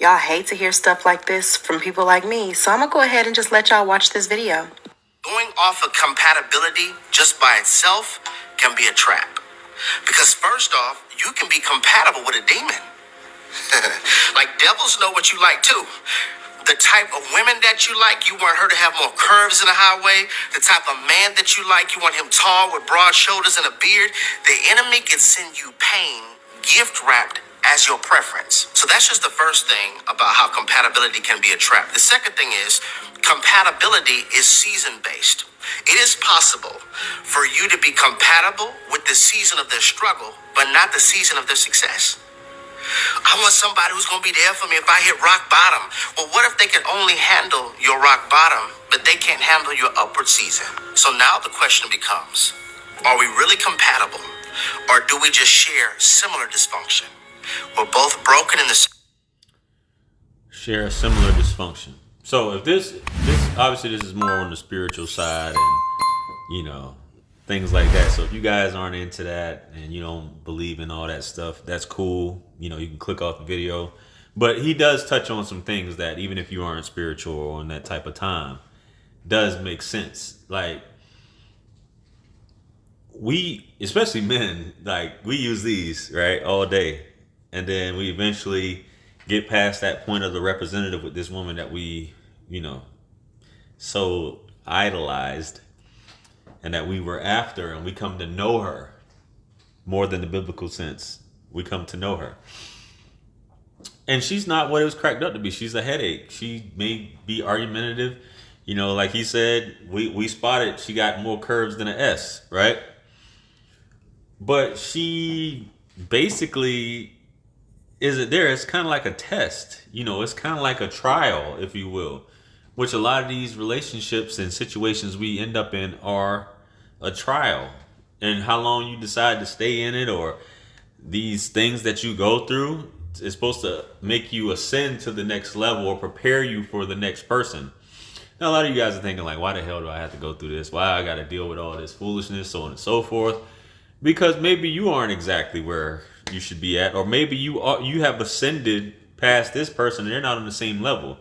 Y'all hate to hear stuff like this from people like me, so I'm gonna go ahead and just let y'all watch this video. Going off of compatibility just by itself can be a trap. Because first off, you can be compatible with a demon. Like devils know what you like too. The type of women that you like, you want her to have more curves in the highway. The type of man that you like, you want him tall with broad shoulders and a beard. The enemy can send you pain, gift wrapped as your preference. So that's just the first thing about how compatibility can be a trap. The second thing is compatibility is season based. It is possible for you to be compatible with the season of their struggle, but not the season of their success. I want somebody who's going to be there for me if I hit rock bottom. Well, what if they can only handle your rock bottom, but they can't handle your upward season? So now the question becomes, are we really compatible? Or do we just share similar dysfunction? We're both broken in the... Share a similar dysfunction. So if this obviously this is more on the spiritual side and, you know, things like that. So if you guys aren't into that and you don't believe in all that stuff, that's cool. You know, you can click off the video. But he does touch on some things that even if you aren't spiritual or on that type of time, does make sense. Like, we, especially men, like, we use these, right, all day. And then we eventually get past that point of the representative with this woman that we, you know, so idolized and that we were after, and we come to know her more than the biblical sense. We come to know her. And she's not what it was cracked up to be. She's a headache. She may be argumentative. You know, like he said, we spotted she got more curves than an S, right? But she basically isn't there. It's kind of like a test. You know, it's kind of like a trial, if you will, which a lot of these relationships and situations we end up in are a trial. And how long you decide to stay in it, or these things that you go through, is supposed to make you ascend to the next level or prepare you for the next person. Now, a lot of you guys are thinking like, why the hell do I have to go through this? Why I got to deal with all this foolishness, so on and so forth? Because maybe you aren't exactly where you should be at, or maybe you have ascended past this person and they're not on the same level.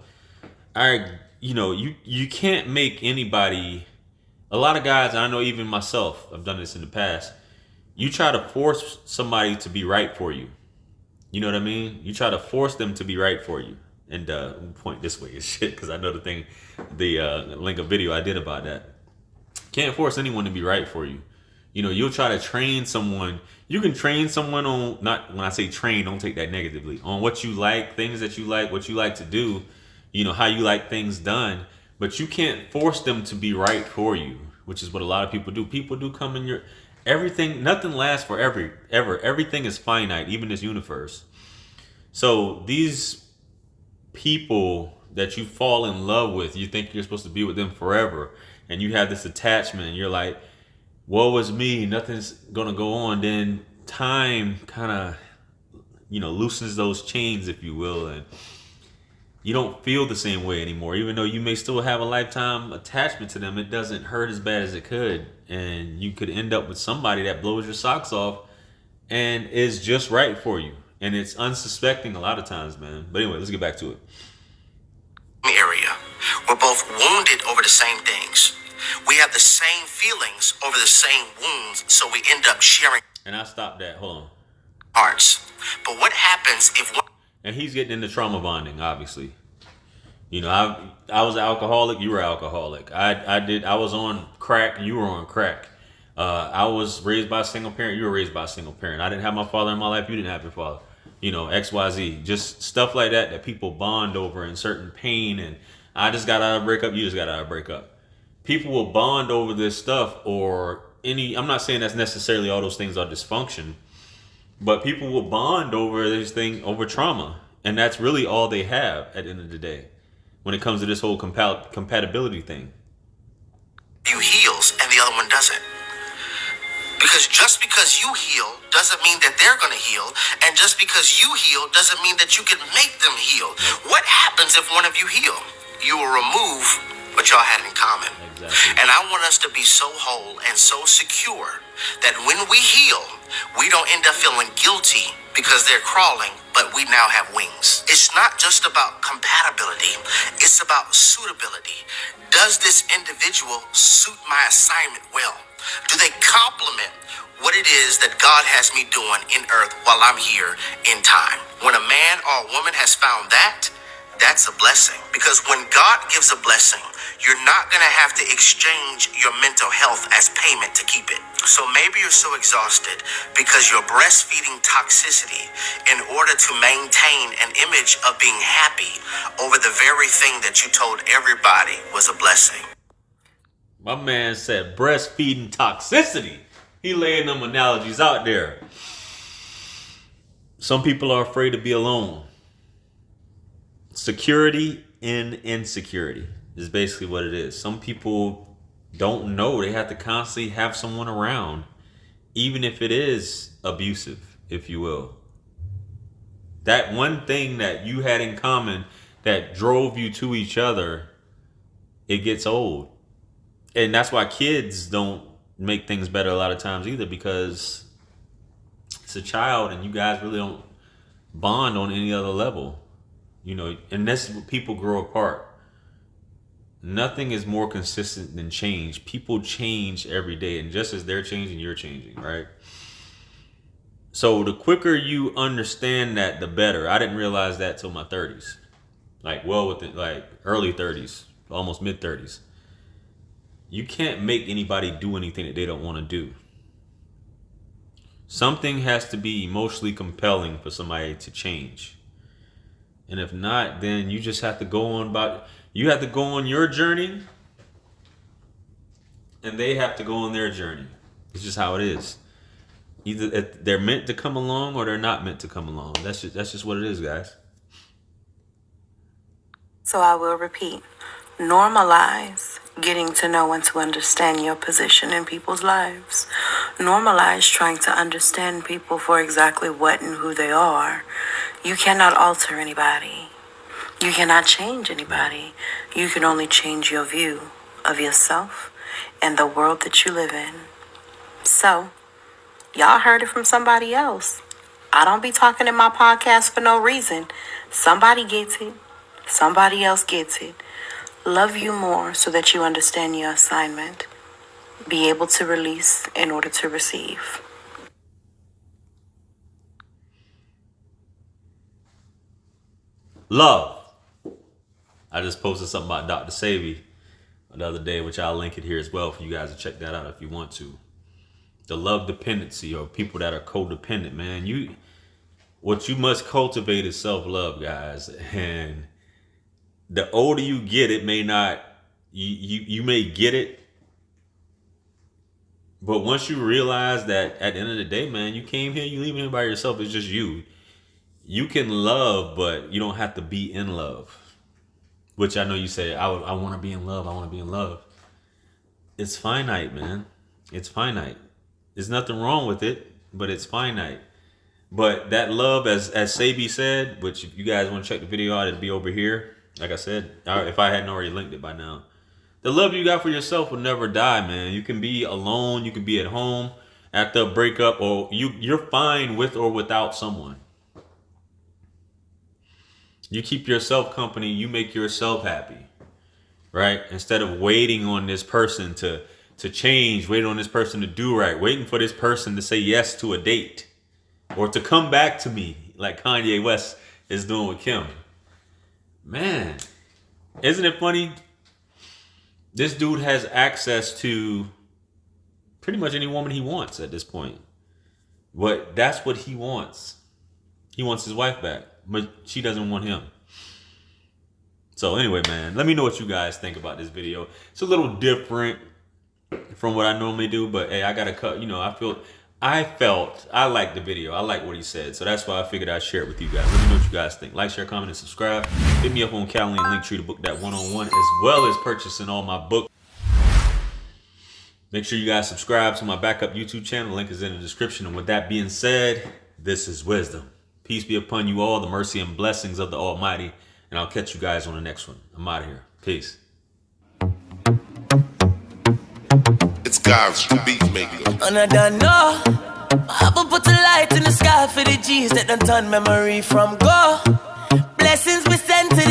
You know, you can't make anybody. A lot of guys, and I know even myself, I've done this in the past. You try to force somebody to be right for you. You know what I mean? You try to force them to be right for you. And point this way is shit, because I know the link of video I did about that. Can't force anyone to be right for you. You know, you'll try to train someone. You can train someone on, not when I say train, don't take that negatively, on what you like, things that you like, what you like to do, you know, how you like things done. But you can't force them to be right for you, which is what a lot of people do. People do come in your everything. Nothing lasts forever. Everything is finite, even this universe. So these people that you fall in love with, you think you're supposed to be with them forever, and you have this attachment, and you're like, woe is me, nothing's gonna go on. Then time kind of, you know, loosens those chains, if you will, and you don't feel the same way anymore. Even though you may still have a lifetime attachment to them, it doesn't hurt as bad as it could. And you could end up with somebody that blows your socks off and is just right for you. And it's unsuspecting a lot of times, man. But anyway, let's get back to it. Area. We're both wounded over the same things. We have the same feelings over the same wounds, so we end up sharing. And I stopped that. Hold on. Hearts. But what happens if one... And he's getting into trauma bonding, obviously. You know, I was an alcoholic. You were alcoholic. I was on crack. You were on crack. I was raised by a single parent. You were raised by a single parent. I didn't have my father in my life. You didn't have your father. You know, XYZ. Just stuff like that people bond over in certain pain. And I just got out of a breakup. You just got out of a breakup. People will bond over this stuff, or I'm not saying that's necessarily all those things are dysfunction, but people will bond over this thing, over trauma. And that's really all they have at the end of the day when it comes to this whole compatibility thing. You heals and the other one doesn't. Because just because you heal doesn't mean that they're going to heal. And just because you heal doesn't mean that you can make them heal. What happens if one of you heal? You will remove what y'all had in common. Exactly. And I want us to be so whole and so secure that when we heal, We don't end up feeling guilty because they're crawling, but we now have wings. It's not just about compatibility, it's about suitability. Does this individual suit my assignment well? Do they complement what it is that God has me doing in earth while I'm here in time? When a man or a woman has found that, that's a blessing. Because when God gives a blessing, you're not going to have to exchange your mental health as payment to keep it. So maybe you're so exhausted because you're breastfeeding toxicity in order to maintain an image of being happy over the very thing that you told everybody was a blessing. My man said breastfeeding toxicity. He laying them analogies out there. Some people are afraid to be alone. Security in insecurity is basically what it is. Some people don't know they have to constantly have someone around, even if it is abusive, if you will. That one thing that you had in common that drove you to each other, it gets old. And that's why kids don't make things better a lot of times either, because it's a child and you guys really don't bond on any other level. You know, and that's what people grow apart. Nothing is more consistent than change. People change every day, and just as they're changing, you're changing, right? So the quicker you understand that, the better. I didn't realize that till my 30s. Like early 30s, almost mid 30s. You can't make anybody do anything that they don't want to do. Something has to be emotionally compelling for somebody to change. And if not, then you just have to go on you have to go on your journey, and they have to go on their journey. It's just how it is. Either they're meant to come along or they're not meant to come along. That's just what it is, guys. So I will repeat. Normalize getting to know and to understand your position in people's lives. Normalize trying to understand people for exactly what and who they are. You cannot alter anybody. You cannot change anybody. You can only change your view of yourself and the world that you live in. So, y'all heard it from somebody else. I don't be talking in my podcast for no reason. Somebody gets it. Somebody else gets it. Love you more so that you understand your assignment. Be able to release in order to receive. Love. I just posted something about Dr. Sebi the other day, which I'll link it here as well for you guys to check that out if you want to. The love dependency, or people that are codependent, man. What you must cultivate is self-love, guys. And the older you get, it may not, you may get it. But once you realize that at the end of the day, man, you came here, you leaving here by yourself, it's just you. You can love, but you don't have to be in love. Which I know you say, I want to be in love. I want to be in love. It's finite, man. It's finite. There's nothing wrong with it, but it's finite. But that love, as Sebi said, which if you guys want to check the video out, it'll be over here. Like I said, if I hadn't already linked it by now. The love you got for yourself will never die, man. You can be alone. You can be at home after a breakup, or you're fine with or without someone. You keep yourself company. You make yourself happy, right? Instead of waiting on this person to change, waiting on this person to do right, waiting for this person to say yes to a date or to come back to me like Kanye West is doing with Kim. Man, isn't it funny? This dude has access to pretty much any woman he wants at this point. But that's what he wants. He wants his wife back, but she doesn't want him. So anyway, man, let me know what you guys think about this video. It's a little different from what I normally do, but hey, I gotta cut. You know, I liked the video. I like what he said, so that's why I figured I'd share it with you guys. Let me know what you guys think. Like, share, comment, and subscribe. Hit me up on Calendly and Linktree to book that one-on-one, as well as purchasing all my books. Make sure you guys subscribe to my backup YouTube channel. The link is in the description. And with that being said, this is wisdom. Peace be upon you all, the mercy and blessings of the Almighty. And I'll catch you guys on the next one. I'm out of here. Peace. It's God's beat maker. And I don't know. I'ma put the light in the sky for the G's that done turn memory from go. Blessings we send to